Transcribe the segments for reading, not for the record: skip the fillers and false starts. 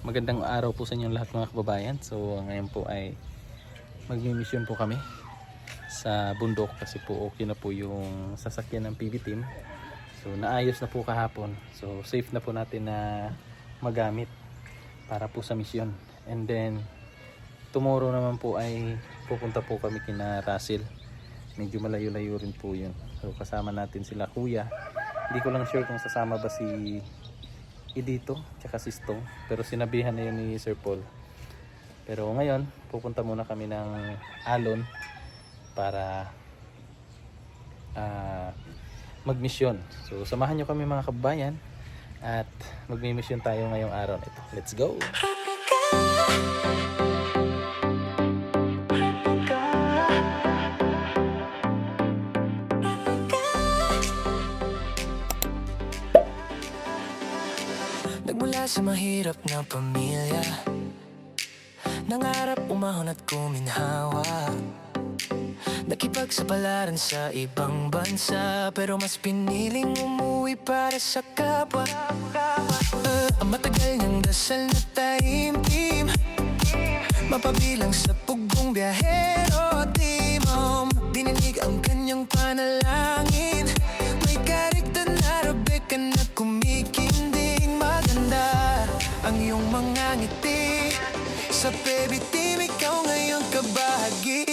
Magandang araw po sa inyong lahat mga kababayan. So ngayon po ay magmi-mission po kami sa bundok kasi po okay na po yung sasakyan ng PB team. So naayos na po kahapon. So safe na po natin na magamit para po sa mission. And then tomorrow naman po ay pupunta po kami kina Russell. Medyo malayo-layo rin po yun. So kasama natin sila kuya. Hindi ko lang sure kung sasama ba si Idito tsaka si Stong, pero sinabihan na yun ni Sir Paul. Pero ngayon pupunta muna kami ng Alon para magmisyon. So samahan nyo kami mga kabayan at magmi-mission tayo ngayong araw na ito. Let's go! Nagmula sa mahirap na pamilya, nangarap umahon at kuminhawa, nakipagsapalaran sa ibang bansa, pero mas piniling umuwi para sa kapwa. Ang matagal niyang dasal na taimtim, mapabilang sa pugong biyahero timom. Dininig ang kanyang panalangin, may kariktan na Rebecca na kumikinding. Maganda ang iyong mga ngiti, sa baby team ikaw ngayon kabahagi.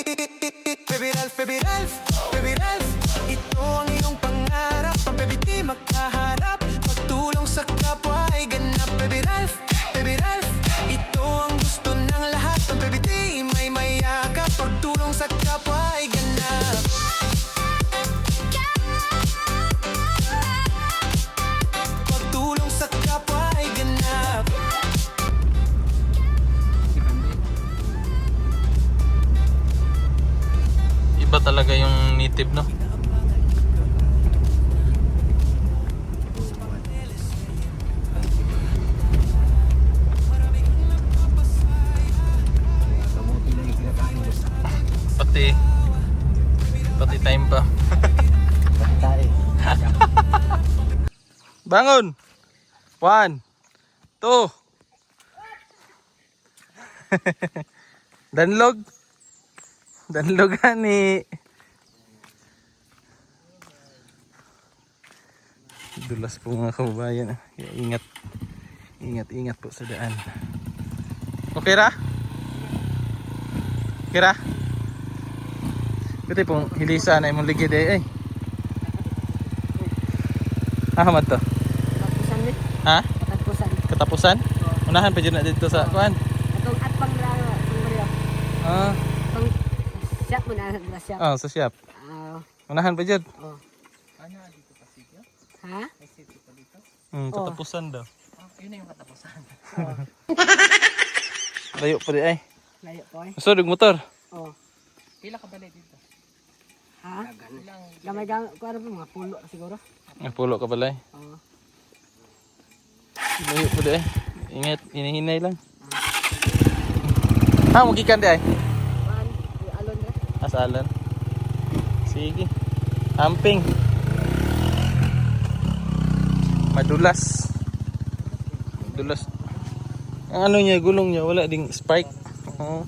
Baby Ralph, baby Ralph, baby Ralph, ito ang iyong pangarap. Ang baby team makaharap, pagtulong sa kapwa ay ganap. Baby Ralph, baby Ralph, ito ang gusto ng lahat. Ang baby team ay mayakap, pagtulong sa kapwa ay ganap. Pagtulong sa kapwa ay ganap. Iba talaga yung native, no? Pati time pa. Bangon! 1, 2. Danlog. Danlog ani. Dulas po mga kababayan. Kaya ingat. Ingat po sa daan. Okay ra? Okay ra? Kasi pong hilisa na imong ligid eh. Ahmad to. Katapusan ni. Ha? Katapusan. Katapusan? Unahan pa dyan na dito sa kuan. Atong atpang laro. Ah, Atong siap mo na siap. oh, sa shop. Unahan pa dyan. Oh. Ano dito pa sityo? Ha? May sityo pa dito? Katapusan daw. Yun na yung katapusan. Layo pa di ay. Layo po eh. Gusto motor. Oh. Pila ka balay dito? Ha? Ilang Gamay-gamay ko ano po mga pulo siguro. Pulo ka balay. Oh. Layo pa di ay. Ingat, hinihinay lang. Magikan di ay. Kuan, alon ra. Asalan. Sige. Amping. Madulas. Madulas. Ang ano niya, gulong niya, wala ding spike. Oo.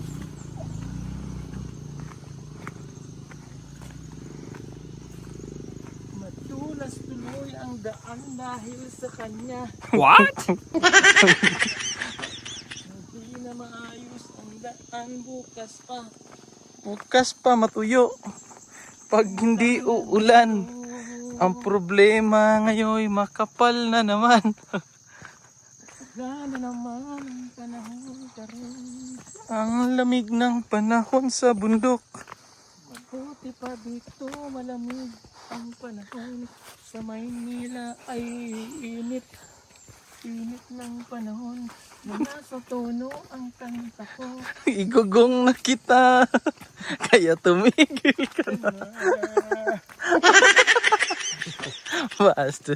madulas tuloy ang daan dahil sa kanya. What? Hindi na maayos ang daan bukas pa. Bukas pa matuyo. Pag hindi uulan, ang problema ngayon makapal na naman. Gana naman ang panahon karon. Ang lamig ng panahon sa bundok. Mabuti pa dito malamig ang panahon. Sa Maynila ay init. Init ng panahon. Nasa tono ang kanta ko. Igugong na kita. Kaya tumigil ka na. Basta.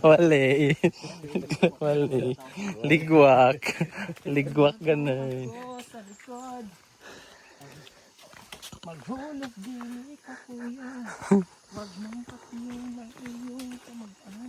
Wali. Wali. Ligwak. Ligwak ganun. Ko sa likod. Maghulog dili ka kuya. Wag mong patingin ng iyong kamag-anak.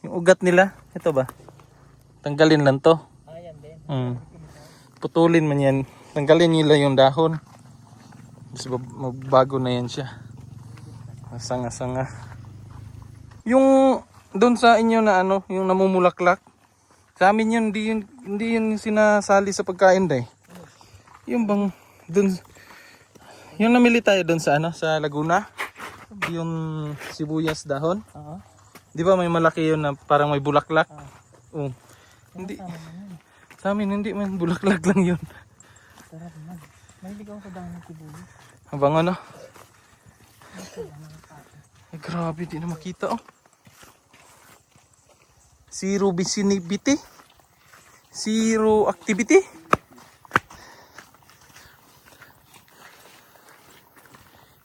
Yung ugat nila, ito ba? Tanggalin lang to. Ayan din. Putulin man yan. Tanggalin nila yung dahon. Tapos magbago na yan siya. Sanga-sanga. Yung doon sa inyo na ano, yung namumulaklak. Sa amin yun, hindi yun sinasali sa pagkain dahil. Yung bang doon, yung namili tayo doon sa ano, sa Laguna. Yung sibuyas dahon. Oo. Di ba may malaki yun na parang may bulaklak? Oh. Hindi. Sa amin hindi man bulaklak lang yun. Sarap naman. Mahilig ako sa dahon ng sibuyas. Habang ano? Ay, grabe, di na makita oh. Zero vicinity. Zero activity.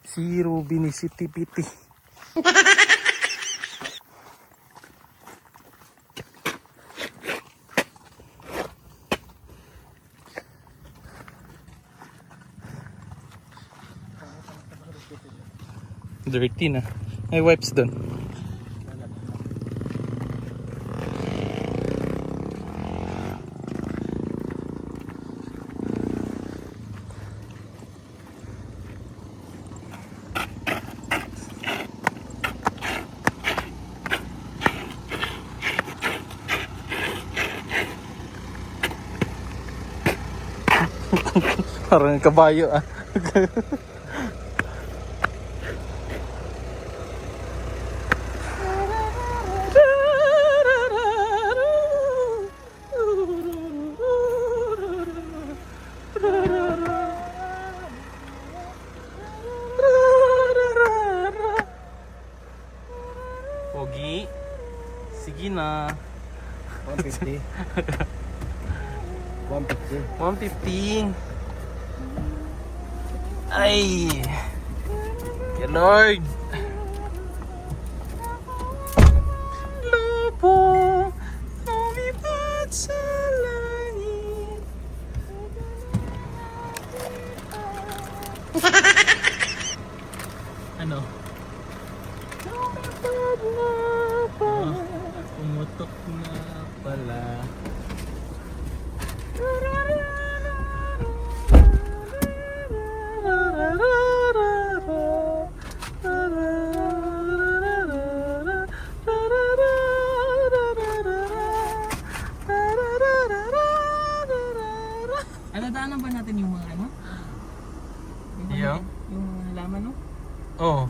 Zero vicinity. Dirty na. May wipes doon. Parang kabayo ah. Pogi. Sige na. 150. 150. 150. Ay. Ya Lord. Lupo, lumipad sa langit. Ano? Lumipad na pala. Pumutok na pala. Aladaanan ba natin yung mga ano? Yung? Yung laman, no? Oh.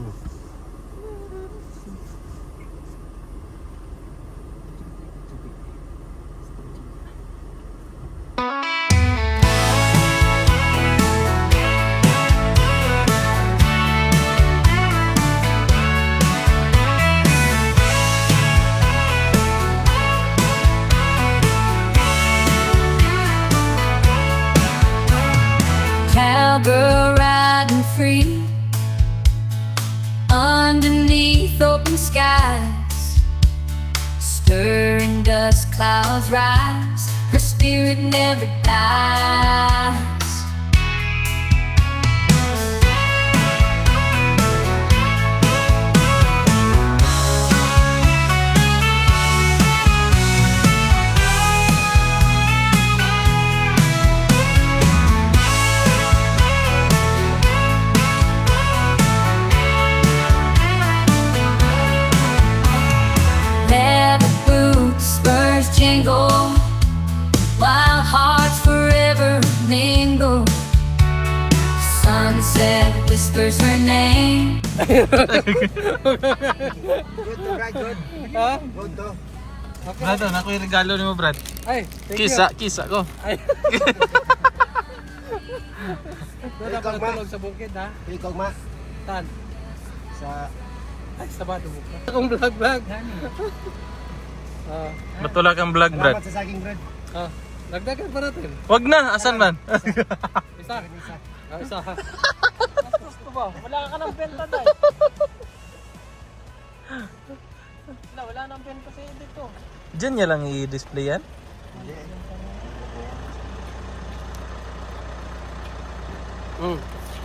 Cowgirl riding free underneath open skies, stirring dust clouds rise. Her spirit never dies. Leather boots, spurs jingle, while hearts forever mingle. Sunset whispers her name. Brad, ako yung regalo ni mo, Brad. Ay, thank you. Kisa ko. Doon ako natulog sa bukid, ha? Ikaw ma. Tan. Sa Ay, sa bato mo ka. Akong vlog. Matulak ang vlog, Brad. salamat sa saging bread. Dagdagan pa natin. Wag na, asan man? Isa. Isa. Gusto ba? Wala ka ng benta dahil. Wala nang benta sa dito. Diyan niya lang i-display yan.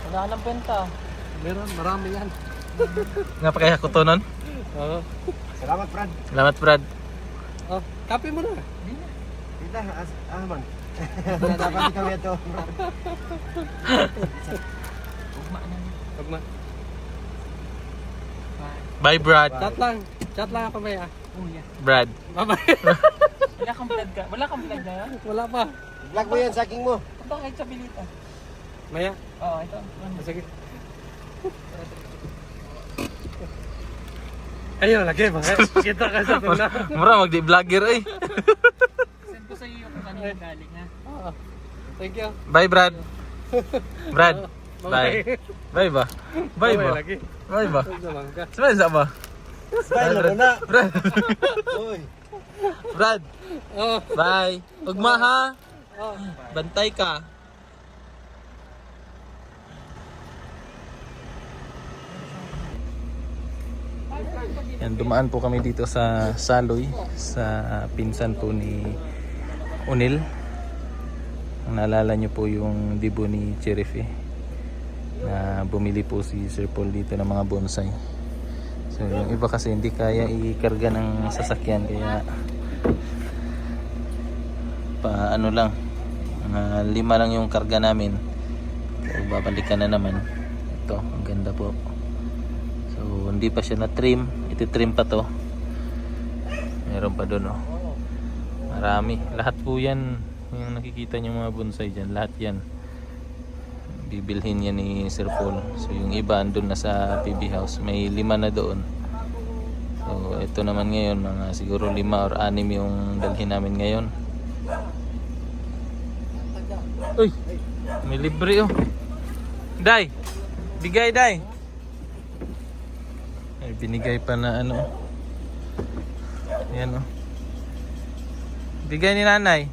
Wala nang benta. Meron, marami yan. Nga pa kaya ko to nun? Oo. Salamat Brad. Salamat, Brad. Oh, kape mo na. Kita, man. Dapat kami ito. Tugma. Bye, Brad. Chat lang ako maya. Brad. Bye-bye. Wala kang vlog na yan? Wala pa. Vlog mo yan, saking mo. Bakit sa bilita? Maya? Oo, ito. Sige. Ayun, lagi ba? Kita ka sa tula. Mura, magdi-vlogger eh. Send ko sa iyo kung kanina galing ha. Oo. Thank you. Bye, Brad. Brad. Bye. Bye ba? Bye ba? Lagi. Bye ba? Naman ka. Smile sa ba? Smile mo na. Brad. Uy. Brad. Oh. Bye. Ugma ha. Oh. Bantay ka. Yan, dumaan po kami dito sa Saloy, sa pinsan po ni Unil. Ang naalala nyo po yung dibo ni Cherife na bumili po si Sir Paul dito ng mga bonsai. So yung iba kasi hindi kaya ikarga ng sasakyan, kaya pa ano lang, 5 lang yung karga namin. So babalikan na naman. Ito, ang ganda po. So hindi pa siya na trim, ititrim pa to. Meron pa doon, oh. Marami, lahat po yan yung nakikita niyo mga bonsai dyan, lahat yan bibilhin yan ni Sir Paul. So yung iba andun na sa PB House, may 5 na doon. So ito naman ngayon, mga siguro 5 or 6 yung dalhin namin ngayon. Uy, may libre oh. Day, bigay Day. Ay, binigay pa na ano. Yan oh. Bigay ni nanay.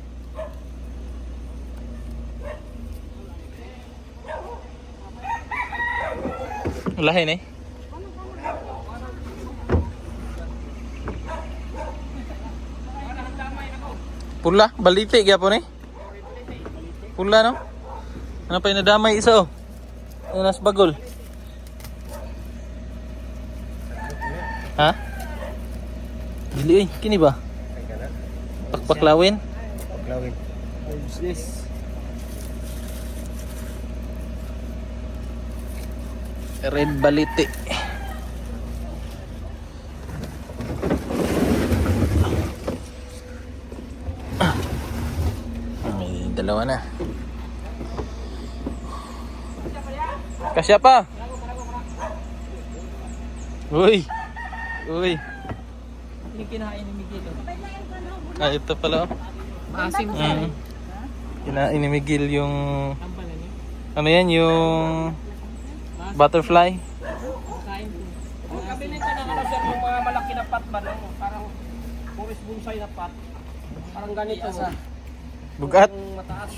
Lahin eh. Pula, balite gyapon eh. Pula no? Ano pa inadamay isa oh. Ano nas bagol? Ha? Dili eh, kini ba? Pakpaklawin? Paglawin. Business. Red balite. May dalawa na. Kasya pa. Uy. Uy. Hindi kinain ni Miguel. Ah, ito pala. Maasim Kinain ni Miguel yung Tampalan niya. ano yan, yung butterfly. Kain ko. Ang kabinet na ano sir, yung mga malaki na pot ba no? Parang forest bonsai na pot. Parang ganito sa Bugat. yung mataas.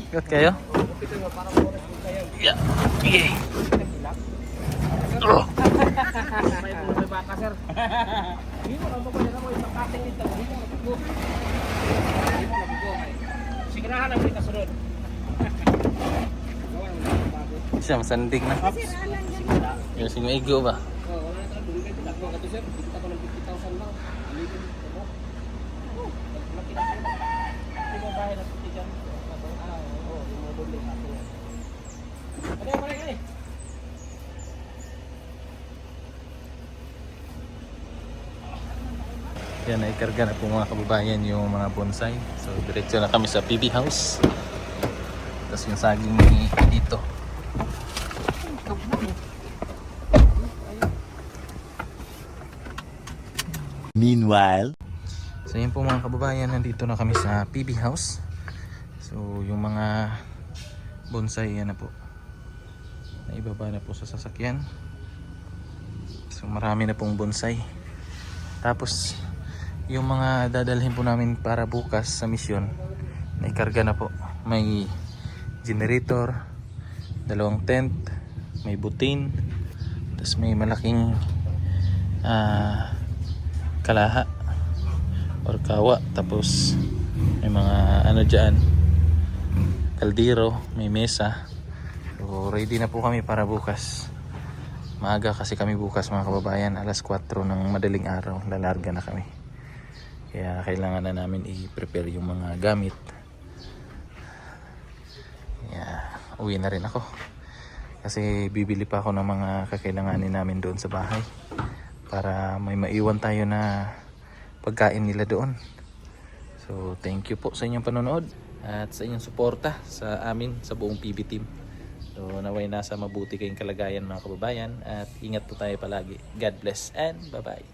Bugat kayo? Ito nga parang forest bonsai yan. Yeah. Okay. May baka sir. Hindi mo naman pala mo yung cutting dito. Hindi mo nabugo. Hindi mo nabugo. Sigurahan ang kita sunod. Siya, masanding na. Yung singigo ba? Oh, wala na talaga. Bumigay kita. Ako kato sir. Bigit ako ng 50,000 lang. Alipin ko. Malaki na sir. Hindi mo bahay na puti dyan. Oo. Yung mga doble sa akin. Ano yung malaki eh? Yan, naikarga na po mga kababayan yung mga bonsai. So, diretso na kami sa PB House. Tapos yung saging ni dito. Meanwhile, So, yun po mga kababayan, nandito na kami sa PB House. So, yung mga bonsai, yan na po. Naibaba na po sa sasakyan. So, marami na pong bonsai. Tapos, yung mga dadalhin po namin para bukas sa misyon, naikarga na po. May generator, 2 tent, may butin, tapos may malaking kalaha or kawa, tapos may mga ano dyan, kaldero, may mesa. So ready na po kami para bukas. Maaga kasi kami bukas mga kababayan, alas 4 ng madaling araw lalarga na kami. Kaya kailangan na namin i-prepare yung mga gamit. Kaya uwi na rin ako. Kasi bibili pa ako ng mga kakailanganin namin doon sa bahay. Para may maiwan tayo na pagkain nila doon. So thank you po sa inyong panonood. At sa inyong suporta sa amin, sa buong PB team. So naway nasa mabuti kayong kalagayan mga kababayan. At ingat po tayo palagi. God bless and bye bye.